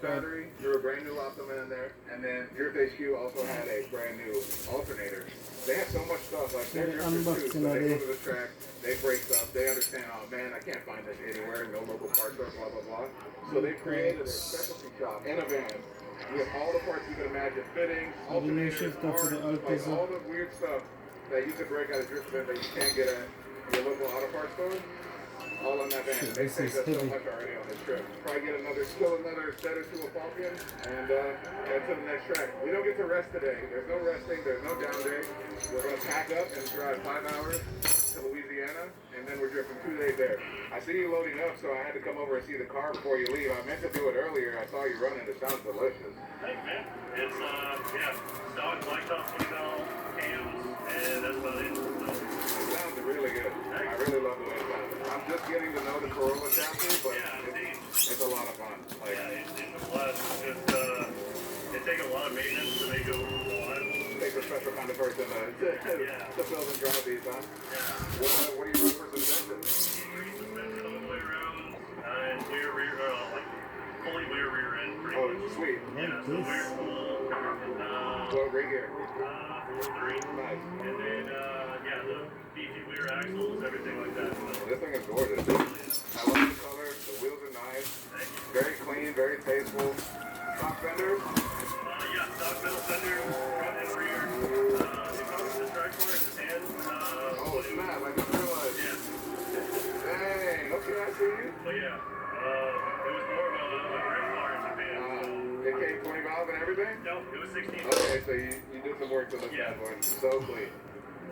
battery, threw a brand new Optima in there, and then Drift HQ also had a brand new alternator. They have so much stuff, like they're drifters too, so they go to the track, they break stuff, they understand, oh man, I can't find this anywhere, no local parts store, blah, blah, blah. So they created a specialty shop in a van with all the parts you can imagine, fittings, alternators, parts, like all the weird stuff that you could break out of drift event that you can't get at your local auto parts store. All on that van. They saved us so much already on this trip. Probably get still another set or two of Falcon, and head to the next track. We don't get to rest today. There's no resting. There's no down day. We're going to pack up and drive 5 hours to Louisiana, and then we're drifting 2 days there. I see you loading up, so I had to come over and see the car before you leave. I meant to do it earlier. I saw you running. It sounds delicious. Thanks, man. It's, stock blacktop 20-valve cams, and that's about it. It sounds really good. I really love the way it sounds. I'm just getting to know the Corolla chapter, but it's a lot of fun. Like, it's a blast. It takes a lot of maintenance to make it reliable. It takes a special kind of person to build and drive these, huh? Yeah. What do you run for suspension? Free suspension all the way around, and fully rear end. Oh, sweet. Yeah, so we're full. What rig gear? 4.3. Nice. And then, the DC rear axles, everything like that. So. This thing is gorgeous. I love the color. The wheels are nice. Very clean, very tasteful. Stock fenders? Stock metal fenders, front and rear. It comes with the strike bar in his hand. Oh, snap. I just realized. Yeah. Dang. Okay, I see you. But yeah, it was more of a grip bar in Japan. It came 20 valve and everything? No, it was 16. Okay, so you did some work to this bad boy. So clean.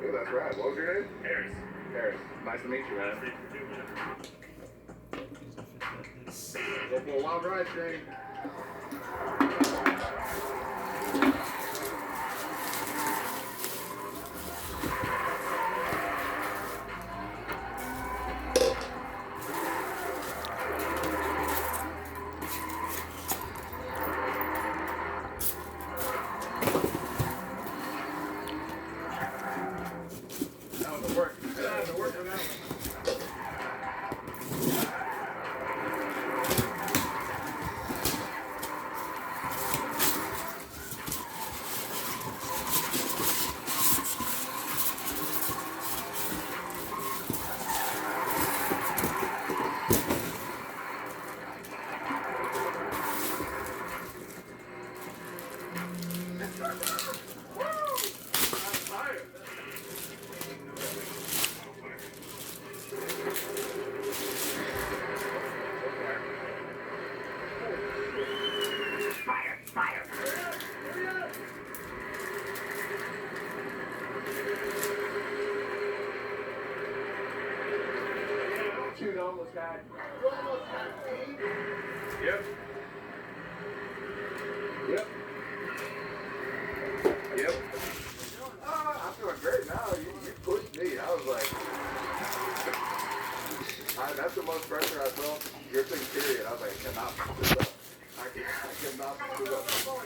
Dude, that's right. What was your name? Harris. Harris. Nice to meet you, man. Nice to meet you, man. Go for a wild ride, Shane. Yep. I'm doing great now. You pushed me. I was like, that's the most pressure I felt. Your thing, period. I was like, I cannot push this up. I cannot push this up.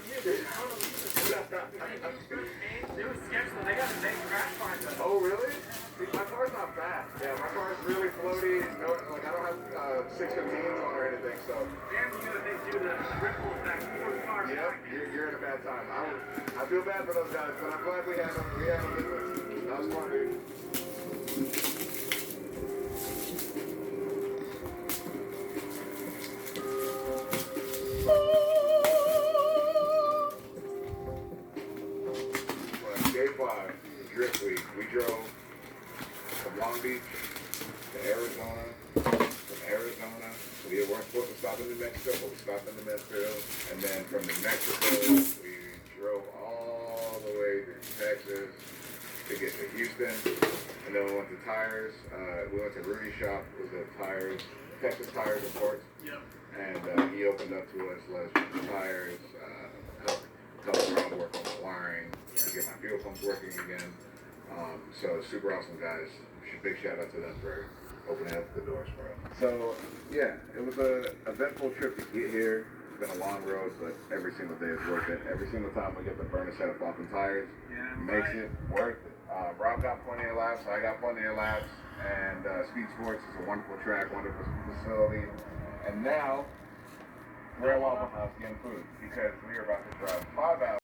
They were sketchy. They got a big crash bar. Oh, really? See, my car's not fast. Yeah, my car's really floaty. No, like I don't have 615s on or anything, so. Damn good they do the ripple effect. Yep, you're in a bad time. I feel bad for those guys, but I'm glad we had them with us. That was fun, dude. Day 5, Drift Week. We drove from Long Beach to Arizona. From Arizona, we weren't supposed to stop in New Mexico, but we stopped in New Mexico. And then from New Mexico, we drove all the way to Texas to get to Houston. And then we went to Tires. We went to Rudy's shop. It was the Tires, Texas Tires and Parts. Yep. And he opened up to us, let us use the tires, help around work on the wiring, to get my fuel pumps working again. So super awesome guys. Big shout out to them for opening up the doors for us. So yeah, it was a eventful trip to get here. It's been a long road, but every single day is worth it. Every single time we get the burner set of Falcon tires, makes it worth it. Rob got plenty of laps, I got plenty of laps, and Speed Sports is a wonderful track, wonderful facility. And now We're at Waffle House getting food because we are about to drive.